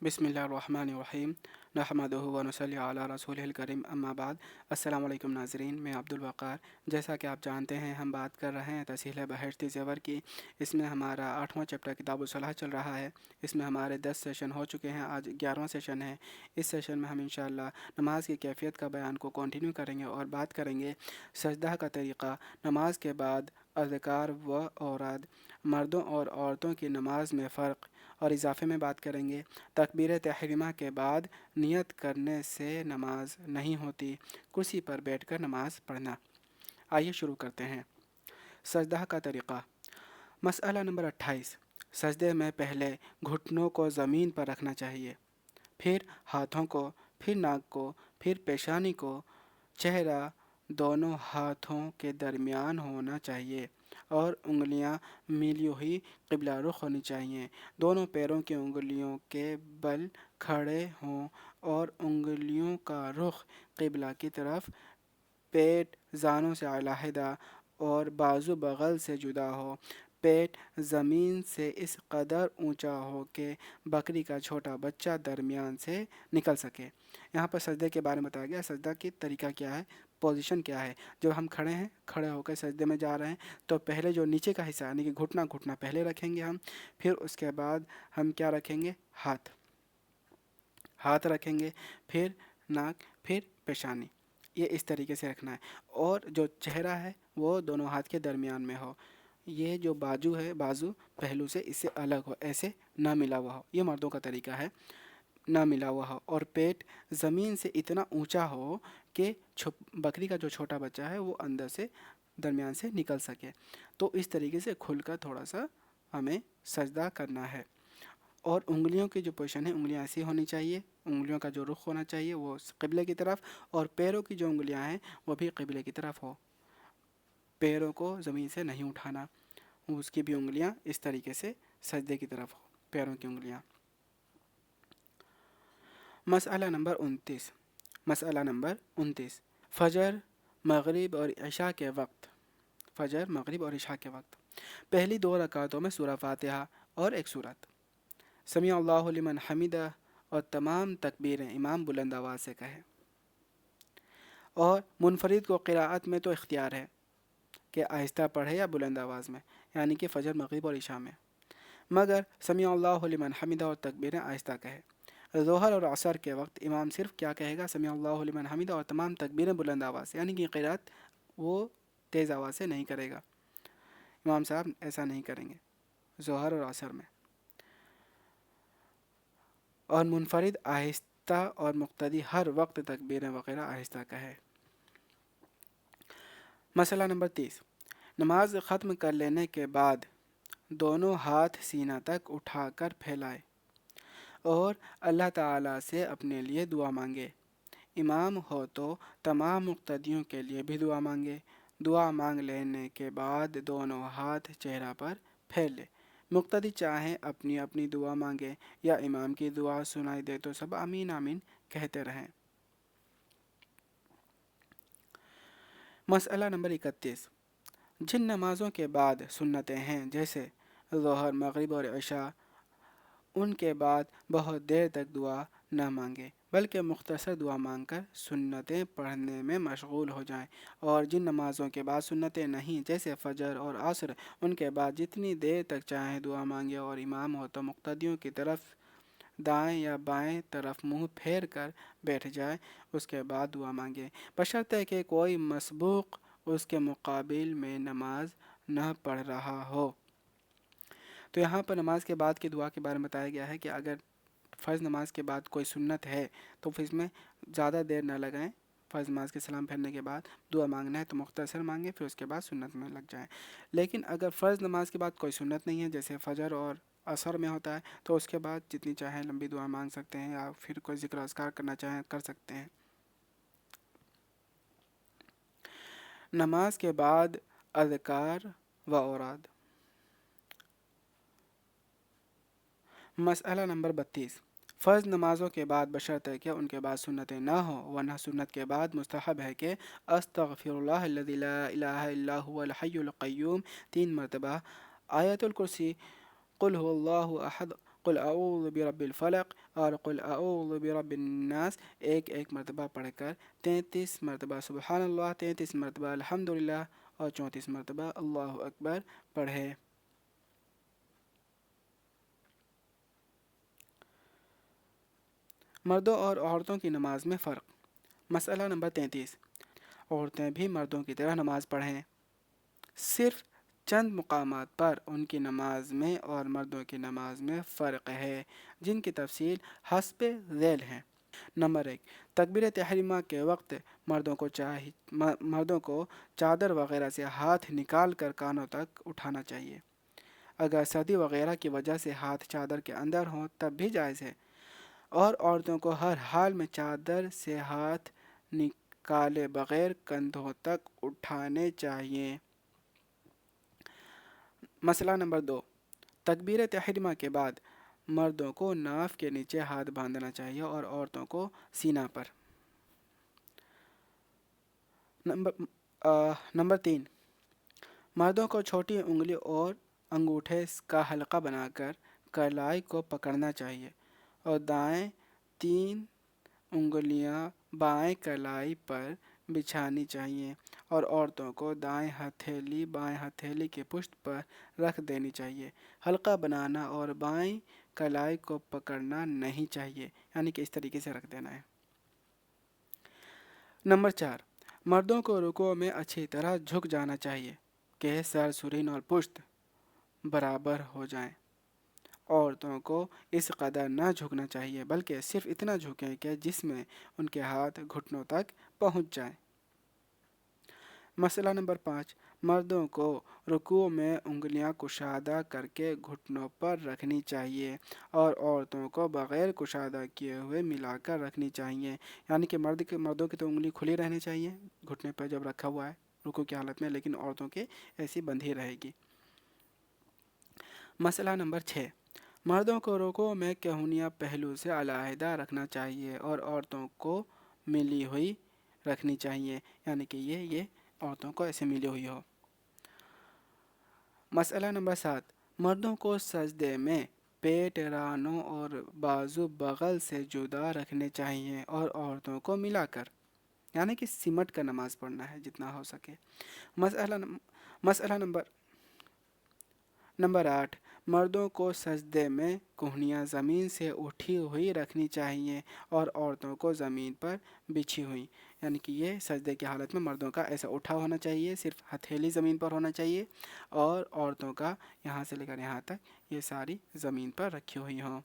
بسم اللہ الرحمن الرحیم نحمدہ و نصلی علی رسولہ الکریم اما بعد۔ السلام علیکم ناظرین، میں عبد الوقار۔ جیسا کہ آپ جانتے ہیں ہم بات کر رہے ہیں تسہیل بہشتی زیور کی۔ اس میں ہمارا 8واں چیپٹر کتاب الصلاح چل رہا ہے۔ اس میں ہمارے 10 سیشن ہو چکے ہیں، آج 11واں سیشن ہے۔ اس سیشن میں ہم انشاءاللہ نماز کی کیفیت کا بیان کو کنٹینیو کریں گے اور بات کریں گے سجدہ کا طریقہ، نماز کے بعد اذکار و اوراد، مردوں اور عورتوں کی نماز میں فرق، اور اضافے میں بات کریں گے تکبیر تحریمہ کے بعد نیت کرنے سے نماز نہیں ہوتی، کرسی پر بیٹھ کر نماز پڑھنا۔ آئیے شروع کرتے ہیں۔ سجدہ کا طریقہ۔ مسئلہ نمبر 28۔ سجدے میں پہلے گھٹنوں کو زمین پر رکھنا چاہیے، پھر ہاتھوں کو، پھر ناک کو، پھر پیشانی کو۔ چہرہ دونوں ہاتھوں کے درمیان ہونا چاہیے اور انگلیاں ملی ہوئی قبلہ رخ ہونی چاہیے۔ دونوں پیروں کی انگلیوں کے بل کھڑے ہوں اور انگلیوں کا رخ قبلہ کی طرف۔ پیٹ زانوں سے علیحدہ اور بازو بغل سے جدا ہو۔ پیٹ زمین سے اس قدر اونچا ہو کہ بکری کا چھوٹا بچہ درمیان سے نکل سکے۔ یہاں پر سجدے کے بارے میں بتایا گیا، سجدہ کی طریقہ کیا ہے، پوزیشن کیا ہے۔ جب ہم کھڑے ہیں، کھڑے ہو کے سجدے میں جا رہے ہیں، تو پہلے جو نیچے کا حصہ یعنی کہ گھٹنا پہلے رکھیں گے ہم، پھر اس کے بعد ہم کیا رکھیں گے، ہاتھ رکھیں گے، پھر ناک، پھر پیشانی۔ یہ اس طریقے سے رکھنا ہے، اور جو چہرہ ہے وہ دونوں ہاتھ کے درمیان میں ہو۔ یہ جو بازو پہلو سے اس سے الگ ہو، ایسے نہ ملا ہوا ہو۔ یہ مردوں کا طریقہ ہے، نہ ملا ہوا ہو۔ اور پیٹ زمین سے اتنا اونچا ہو کہ بکری کا جو چھوٹا بچہ ہے وہ اندر سے درمیان سے نکل سکے۔ تو اس طریقے سے کھل کر تھوڑا سا ہمیں سجدہ کرنا ہے۔ اور انگلیوں کی جو پوزیشن ہے، انگلیاں ایسی ہونی چاہیے، انگلیوں کا جو رخ ہونا چاہیے وہ قبلے کی طرف، اور پیروں کی جو انگلیاں ہیں وہ بھی قبلے کی طرف ہو۔ پیروں کو زمین سے نہیں اٹھانا، اس کی بھی انگلیاں اس طریقے سے سجدے کی طرف ہو، پیروں کی انگلیاں۔ مسئلہ نمبر 29۔ فجر، مغرب اور عشاء کے وقت۔ پہلی 2 رکعتوں میں سورہ فاتحہ اور ایک سورت، سمیع اللہ لمن حمدہ، اور تمام تکبیریں امام بلند آواز سے کہے۔ اور منفرد کو قراءت میں تو اختیار ہے کہ آہستہ پڑھے یا بلند آواز میں، یعنی کہ فجر، مغرب اور عشاء میں، مگر سمیع اللہ لمن حمدہ اور تکبیریں آہستہ کہے۔ ظہر اور عصر کے وقت امام صرف کیا کہے گا، سمیع اللہ لمن حمدہ اور تمام تکبیریں بلند آواز سے، یعنی کہ قراءت وہ تیز آواز سے نہیں کرے گا، امام صاحب ایسا نہیں کریں گے ظہر اور عصر میں۔ اور منفرد آہستہ اور مقتدی ہر وقت تکبیریں وغیرہ آہستہ کہے۔ مسئلہ نمبر 30۔ نماز ختم کر لینے کے بعد دونوں ہاتھ سینہ تک اٹھا کر پھیلائے اور اللہ تعالیٰ سے اپنے لیے دعا مانگے۔ امام ہو تو تمام مقتدیوں کے لیے بھی دعا مانگے۔ دعا مانگ لینے کے بعد دونوں ہاتھ چہرہ پر پھیل لے۔ مقتدی چاہیں اپنی اپنی دعا مانگے یا امام کی دعا سنائی دے تو سب آمین آمین کہتے رہیں۔ مسئلہ نمبر 31۔ جن نمازوں کے بعد سنتیں ہیں جیسے ظہر، مغرب اور عشاء، ان کے بعد بہت دیر تک دعا نہ مانگے بلکہ مختصر دعا مانگ کر سنتیں پڑھنے میں مشغول ہو جائیں۔ اور جن نمازوں کے بعد سنتیں نہیں جیسے فجر اور عصر، ان کے بعد جتنی دیر تک چاہیں دعا مانگے، اور امام ہو تو مقتدیوں کی طرف دائیں یا بائیں طرف منہ پھیر کر بیٹھ جائے، اس کے بعد دعا مانگے، بشرطے کہ کوئی مسبوق اس کے مقابل میں نماز نہ پڑھ رہا ہو۔ تو یہاں پر نماز کے بعد کی دعا کے بارے میں بتایا گیا ہے کہ اگر فرض نماز کے بعد کوئی سنت ہے تو پھر اس میں زیادہ دیر نہ لگائیں۔ فرض نماز کے سلام پھیرنے کے بعد دعا مانگنا ہے تو مختصر مانگیں، پھر اس کے بعد سنت میں لگ جائیں۔ لیکن اگر فرض نماز کے بعد کوئی سنت نہیں ہے جیسے فجر اور عصر میں ہوتا ہے، تو اس کے بعد جتنی چاہیں لمبی دعا مانگ سکتے ہیں، یا پھر کوئی ذکر و اذکار کرنا چاہیں کر سکتے ہیں۔ نماز کے بعد اذکار و اوراد۔ مسئلہ نمبر 32۔ فرض نمازوں کے بعد بشرطے کہ ان کے بعد سنتیں نہ ہوں، ورنہ سنت کے بعد مستحب ہے کہ استغفر اللہ الذی لا الہ الا هو الحی القیوم 3 مرتبہ، آیت الکرسی، قل هو اللہ احد قل اعوذ برب الفلق اور قل اعوذ برب الناس ایک ایک مرتبہ پڑھ کر 33 مرتبہ سبحان اللہ، 33 مرتبہ الحمدللہ اور 34 مرتبہ اللہ اکبر پڑھے۔ مردوں اور عورتوں کی نماز میں فرق۔ مسئلہ نمبر 33، عورتیں بھی مردوں کی طرح نماز پڑھیں، صرف چند مقامات پر ان کی نماز میں اور مردوں کی نماز میں فرق ہے، جن کی تفصیل حسب ذیل ہے۔ نمبر 1، تکبیر تحریمہ کے وقت مردوں کو چادر وغیرہ سے ہاتھ نکال کر کانوں تک اٹھانا چاہیے۔ اگر سردی وغیرہ کی وجہ سے ہاتھ چادر کے اندر ہوں تب بھی جائز ہے، اور عورتوں کو ہر حال میں چادر سے ہاتھ نکالے بغیر کندھوں تک اٹھانے چاہیے۔ مسئلہ نمبر 2، تکبیر تحریمہ کے بعد مردوں کو ناف کے نیچے ہاتھ باندھنا چاہیے اور عورتوں کو سینہ پر۔ نمبر 3، مردوں کو چھوٹی انگلی اور انگوٹھے کا حلقہ بنا کر کلائی کو پکڑنا چاہیے اور دائیں 3 انگلیاں بائیں کلائی پر بچھانی چاہیے، اور عورتوں کو دائیں ہتھیلی بائیں ہتھیلی کی پشت پر رکھ دینی چاہیے۔ حلقہ بنانا اور بائیں کلائی کو پکڑنا نہیں چاہیے، یعنی کہ اس طریقے سے رکھ دینا ہے۔ نمبر 4، مردوں کو رکوع میں اچھی طرح جھک جانا چاہیے کہ سر، سرین اور پشت برابر ہو جائیں۔ عورتوں کو اس قدر نہ جھکنا چاہیے، بلکہ صرف اتنا جھکیں کہ جس میں ان کے ہاتھ گھٹنوں تک پہنچ جائیں۔ مسئلہ نمبر 5، مردوں کو رکوع میں انگلیاں کشادہ کر کے گھٹنوں پر رکھنی چاہیے اور عورتوں کو بغیر کشادہ کیے ہوئے ملا کر رکھنی چاہیے، یعنی کہ مردوں کی تو انگلی کھلی رہنی چاہیے گھٹنے پر جب رکھا ہوا ہے رکوع کی حالت میں، لیکن عورتوں کی ایسی بندھی رہے گی۔ مسئلہ نمبر 6، مردوں کو رکوع میں کہنیاں پہلو سے علیحدہ رکھنا چاہیے اور عورتوں کو ملی ہوئی رکھنی چاہیے، یعنی کہ یہ عورتوں کو ایسے ملی ہوئی ہو۔ مسئلہ نمبر 7، مردوں کو سجدے میں پیٹ، رانوں اور بازو بغل سے جدا رکھنے چاہیے اور عورتوں کو ملا کر، یعنی کہ سمٹ کر نماز پڑھنا ہے جتنا ہو سکے۔ مسئلہ نمبر 8، مردوں کو سجدے میں کہنیاں زمین سے اٹھی ہوئی رکھنی چاہیے اور عورتوں کو زمین پر بچھی ہوئی، یعنی کہ یہ سجدے کی حالت میں مردوں کا ایسا اٹھا ہونا چاہیے، صرف ہتھیلی زمین پر ہونا چاہیے، اور عورتوں کا یہاں سے لے کر یہاں تک یہ ساری زمین پر رکھی ہوئی ہوں۔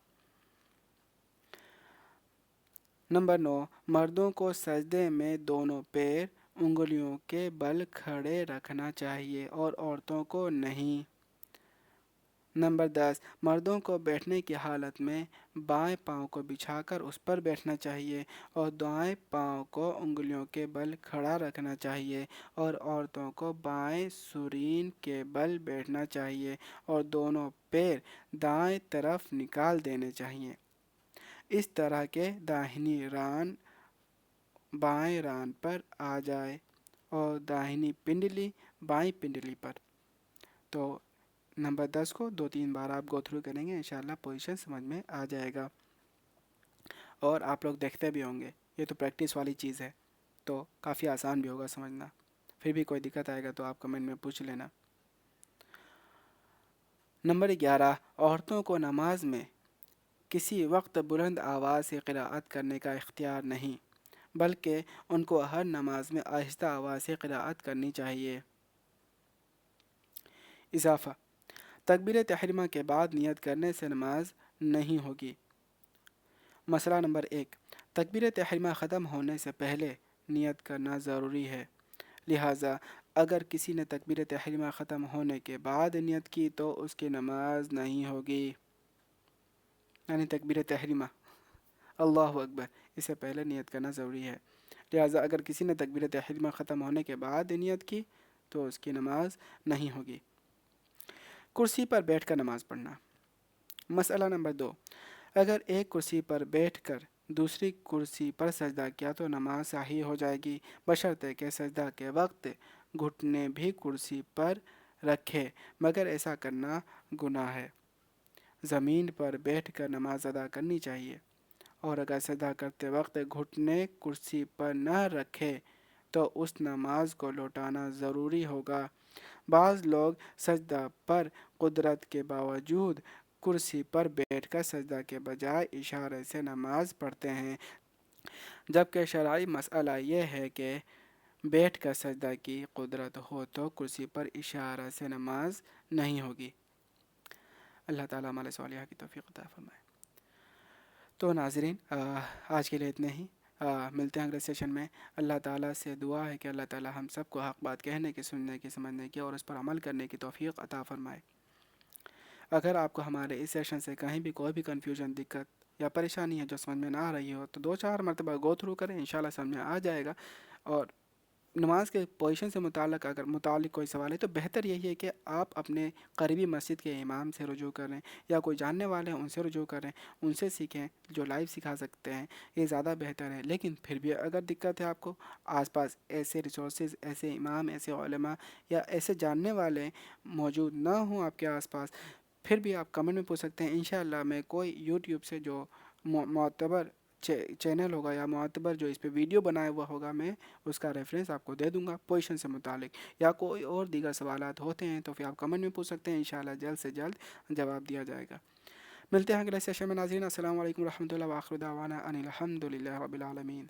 نمبر 9، مردوں کو سجدے میں دونوں پیر انگلیوں کے بل کھڑے رکھنا چاہیے اور عورتوں کو نہیں۔ نمبر 10، مردوں کو بیٹھنے کی حالت میں بائیں پاؤں کو بچھا کر اس پر بیٹھنا چاہیے اور دائیں پاؤں کو انگلیوں کے بل کھڑا رکھنا چاہیے، اور عورتوں کو بائیں سرین کے بل بیٹھنا چاہیے اور دونوں پیر دائیں طرف نکال دینے چاہیے، اس طرح کہ داہنی ران بائیں ران پر آ جائے اور داہنی پنڈلی بائیں پنڈلی پر۔ تو نمبر 10 کو 2-3 بار آپ گو تھرو کریں گے، انشاءاللہ پوزیشن سمجھ میں آ جائے گا، اور آپ لوگ دیکھتے بھی ہوں گے۔ یہ تو پریکٹس والی چیز ہے تو کافی آسان بھی ہوگا سمجھنا۔ پھر بھی کوئی دقت آئے گا تو آپ کمنٹ میں پوچھ لینا۔ نمبر 11، عورتوں کو نماز میں کسی وقت بلند آواز سے قراءت کرنے کا اختیار نہیں، بلکہ ان کو ہر نماز میں آہستہ آواز سے قراءت کرنی چاہیے۔ اضافہ: تکبیر تحریمہ کے بعد نیت کرنے سے نماز نہیں ہوگی۔ مسئلہ نمبر 1، تکبیر تحریمہ ختم ہونے سے پہلے نیت کرنا ضروری ہے، لہٰذا اگر کسی نے تکبیر تحریمہ ختم ہونے کے بعد نیت کی تو اس کی نماز نہیں ہوگی، یعنی تکبیر تحریمہ اللہ اکبر اس سے پہلے نیت کرنا ضروری ہے، لہٰذا اگر کسی نے تکبیر تحریمہ ختم ہونے کے بعد نیت کی تو اس کی نماز نہیں ہوگی۔ کرسی پر بیٹھ کر نماز پڑھنا۔ مسئلہ نمبر 2، اگر ایک کرسی پر بیٹھ کر دوسری کرسی پر سجدہ کیا تو نماز صحیح ہو جائے گی، بشرطے کہ سجدہ کے وقت گھٹنے بھی کرسی پر رکھے، مگر ایسا کرنا گناہ ہے۔ زمین پر بیٹھ کر نماز ادا کرنی چاہیے، اور اگر سجدہ کرتے وقت گھٹنے کرسی پر نہ رکھے تو اس نماز کو لوٹانا ضروری ہوگا۔ بعض لوگ سجدہ پر قدرت کے باوجود کرسی پر بیٹھ کر سجدہ کے بجائے اشارے سے نماز پڑھتے ہیں، جبکہ شرعی مسئلہ یہ ہے کہ بیٹھ کر سجدہ کی قدرت ہو تو کرسی پر اشارہ سے نماز نہیں ہوگی۔ اللہ تعالیٰ ہمارے صالحہ کی توفیق عطا فرمائے۔ تو ناظرین، آج کے لیے اتنے ہی، ملتے ہیں اگلے سیشن میں۔ اللہ تعالیٰ سے دعا ہے کہ اللہ تعالیٰ ہم سب کو حق بات کہنے کی، سننے کی، سمجھنے کی اور اس پر عمل کرنے کی توفیق عطا فرمائے۔ اگر آپ کو ہمارے اس سیشن سے کہیں بھی کوئی بھی کنفیوژن، دقت یا پریشانی ہے جو سمجھ میں نہ آ رہی ہو تو 2-4 مرتبہ گو تھرو کریں، انشاءاللہ سمجھ میں آ جائے گا۔ اور نماز کے پوزیشن سے متعلق کوئی سوال ہے تو بہتر یہی ہے کہ آپ اپنے قریبی مسجد کے امام سے رجوع کریں، یا کوئی جاننے والے ہیں ان سے رجوع کریں، ان سے سیکھیں جو لائیو سکھا سکتے ہیں، یہ زیادہ بہتر ہے۔ لیکن پھر بھی اگر دقت ہے آپ کو، آس پاس ایسے ریسورسز، ایسے امام، ایسے علماء یا ایسے جاننے والے موجود نہ ہوں آپ کے آس پاس، پھر بھی آپ کمنٹ میں پوچھ سکتے ہیں۔ انشاءاللہ میں کوئی یوٹیوب سے جو معتبر چینل ہوگا یا معتبر جو اس پہ ویڈیو بنایا ہوا ہوگا، میں اس کا ریفرنس آپ کو دے دوں گا پوزیشن سے متعلق، یا کوئی اور دیگر سوالات ہوتے ہیں تو پھر آپ کمنٹ میں پوچھ سکتے ہیں، انشاءاللہ جلد سے جلد جواب دیا جائے گا۔ ملتے ہیں اگلے سیشن میں ناظرین۔ السلام علیکم ورحمۃ اللہ، وآخر دعوانا ان الحمد للہ رب العالمین۔